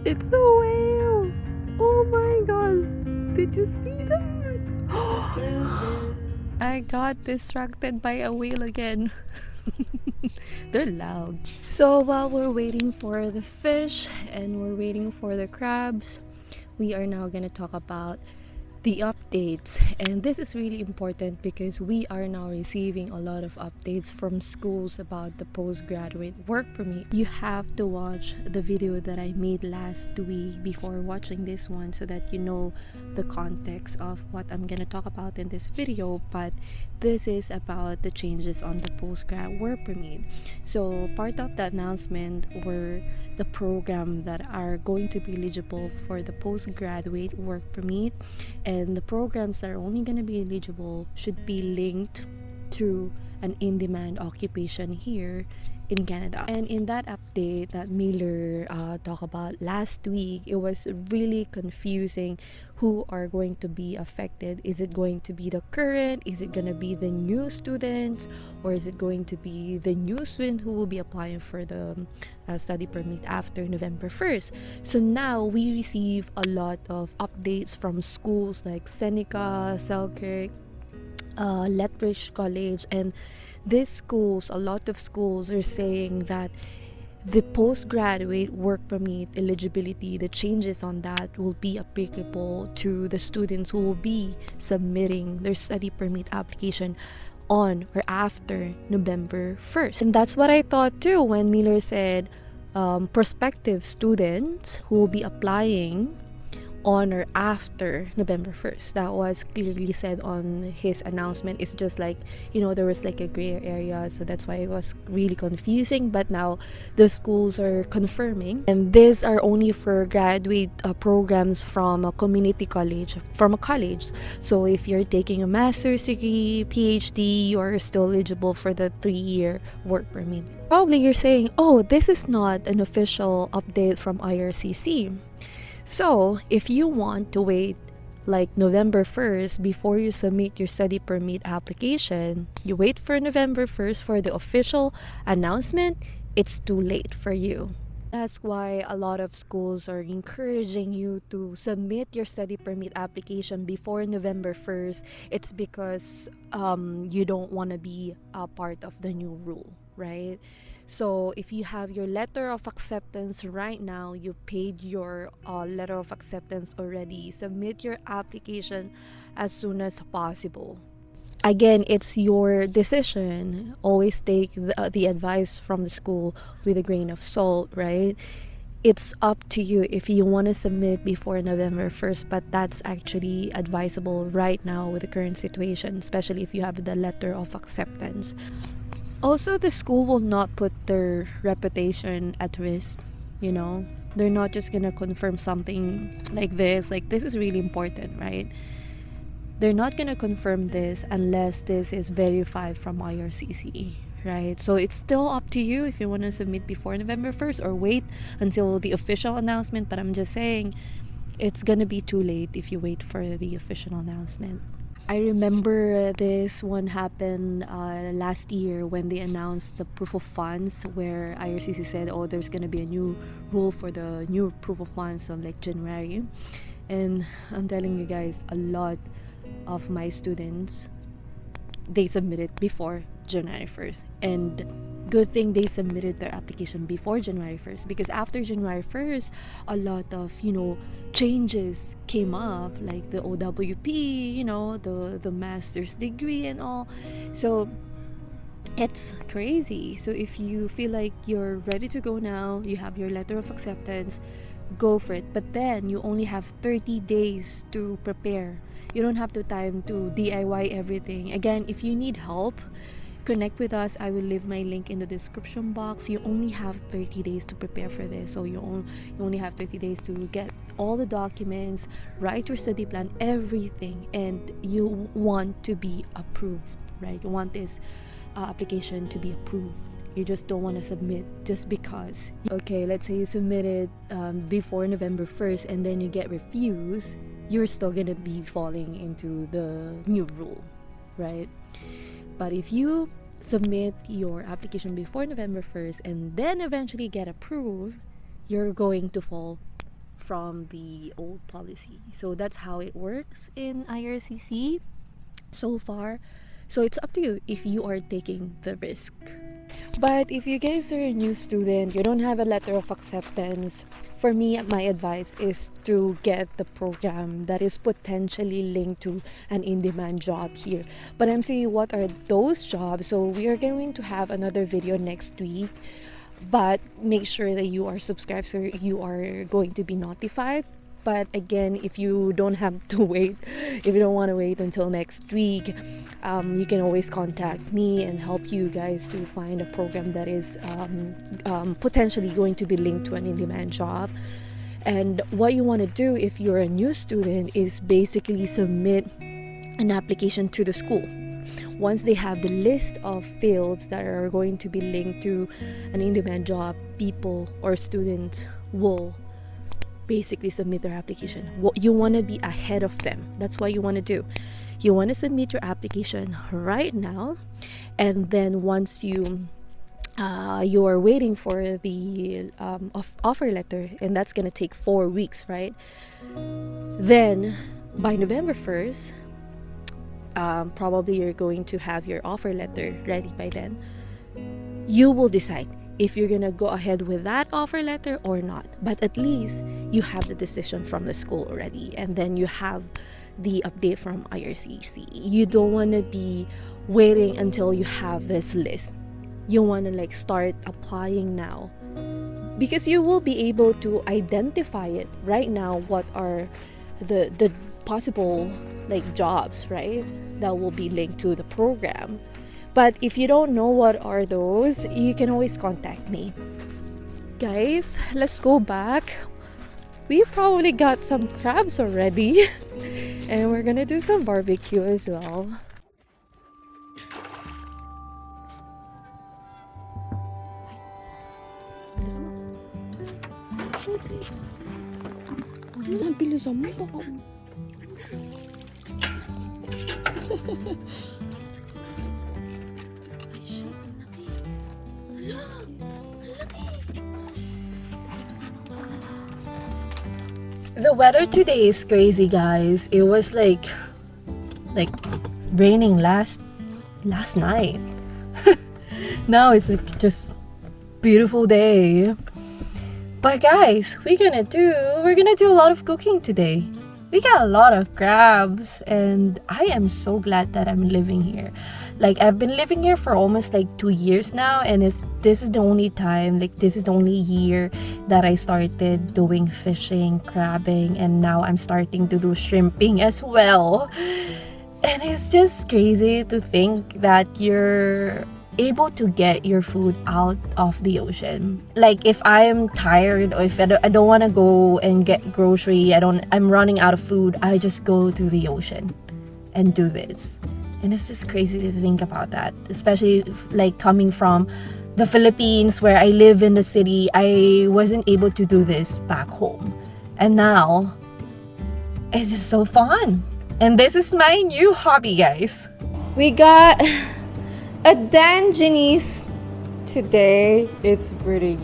It's a whale! Oh my god! Did you see that? I got distracted by a whale again. They're loud. So while we're waiting for the fish and we're waiting for the crabs, we are now gonna talk about the updates. And this is really important because we are now receiving a lot of updates from schools about the postgraduate work permit. You have to watch the video that I made last week before watching this one so that you know the context of what I'm gonna talk about in this video. But this is about the changes on the postgrad work permit. So part of the announcement were the program that are going to be eligible for the postgraduate work permit, and the programs that are only going to be eligible should be linked to an in-demand occupation here in Canada. And in that update that Miller talked about last week, it was really confusing who are going to be affected. Is it going to be the current? Is it going to be the new students? Or is it going to be the new student who will be applying for the study permit after November 1st? So now we receive a lot of updates from schools like Seneca, Selkirk, Lethbridge College, and these schools, a lot of schools are saying that the postgraduate work permit eligibility, the changes on that will be applicable to the students who will be submitting their study permit application on or after November 1st. And that's what I thought too when Miller said prospective students who will be applying on or after November 1st. That was clearly said on his announcement. It's just like, there was like a gray area, so that's why it was really confusing. But now the schools are confirming, and these are only for graduate programs from a community college, from a college. So if you're taking a master's degree, PhD, you're still eligible for the 3-year work permit. Probably you're saying, oh, this is not an official update from IRCC. So, if you want to wait like November 1st before you submit your study permit application, you wait for November 1st for the official announcement, it's too late for you. That's why a lot of schools are encouraging you to submit your study permit application before November 1st. It's because you don't want to be a part of the new rule, right? So if you have your letter of acceptance right now, you paid your letter of acceptance already, submit your application as soon as possible. Again, it's your decision. Always take the advice from the school with a grain of salt, right? It's up to you if you want to submit before November 1st, but that's actually advisable right now with the current situation, especially if you have the letter of acceptance. Also, the school will not put their reputation at risk, They're not just gonna confirm something like this. Like, this is really important, right? They're not gonna confirm this unless this is verified from IRCC, right? So it's still up to you if you want to submit before November 1st or wait until the official announcement. But I'm just saying, it's gonna be too late if you wait for the official announcement. I remember this one happened last year when they announced the proof of funds, where IRCC said, oh, there's going to be a new rule for the new proof of funds on like January. And I'm telling you guys, a lot of my students, they submitted before January 1st. And good thing they submitted their application before January 1st, because after January 1st, a lot of, changes came up, like the OWP, the master's degree and all. So it's crazy. So if you feel like you're ready to go now, you have your letter of acceptance, go for it. But then you only have 30 days to prepare. You don't have the time to DIY everything. Again, if you need help, connect with us. I will leave my link in the description box. You only have 30 days to prepare for this. So you only have 30 days to get all the documents, write your study plan, everything. And you want to be approved, right? You want this application to be approved. You just don't want to submit just because. Okay, let's say you submitted before November 1st and then you get refused. You're still going to be falling into the new rule, right? But if you submit your application before November 1st and then eventually get approved, you're going to fall from the old policy. So that's how it works in IRCC so far. So it's up to you if you are taking the risk. But if you guys are a new student, you don't have a letter of acceptance, for me, my advice is to get the program that is potentially linked to an in-demand job here. But I'm saying, what are those jobs? So we are going to have another video next week. But make sure that you are subscribed so you are going to be notified. But again, if you don't have to wait, if you don't want to wait until next week, you can always contact me and help you guys to find a program that is potentially going to be linked to an in-demand job. And what you want to do if you're a new student is basically submit an application to the school. Once they have the list of fields that are going to be linked to an in-demand job, people or students will basically submit their application. You want to be ahead of them. That's what you want to do. You want to submit your application right now, and then once you are waiting for the offer letter, and that's gonna take 4 weeks, right? Then by November 1st, probably you're going to have your offer letter ready by then. You will decide if you're gonna go ahead with that offer letter or not, but at least you have the decision from the school already, and then you have the update from IRCC. You don't want to be waiting until you have this list. You want to start applying now, because you will be able to identify it right now. What are the possible jobs, right, that will be linked to the program. But if you don't know what are those, you can always contact me. Guys, let's go back. We probably got some crabs already. And we're gonna do some barbecue as well. Bilisan mo. The weather today is crazy, guys. It was like raining last night. Now it's just beautiful day. But guys, we're gonna do a lot of cooking today. We got a lot of crabs, and I am so glad that I'm living here. I've been living here for almost 2 years now, and this is the only time, this is the only year that I started doing fishing, crabbing, and now I'm starting to do shrimping as well. And it's just crazy to think that you're able to get your food out of the ocean. If I'm tired, or if I don't want to go and get grocery, I'm running out of food, I just go to the ocean and do this. And it's just crazy to think about that, especially coming from the Philippines, where I live in the city. I wasn't able to do this back home, and now it's just so fun. And this is my new hobby, guys. We got a Danjanies today. It's pretty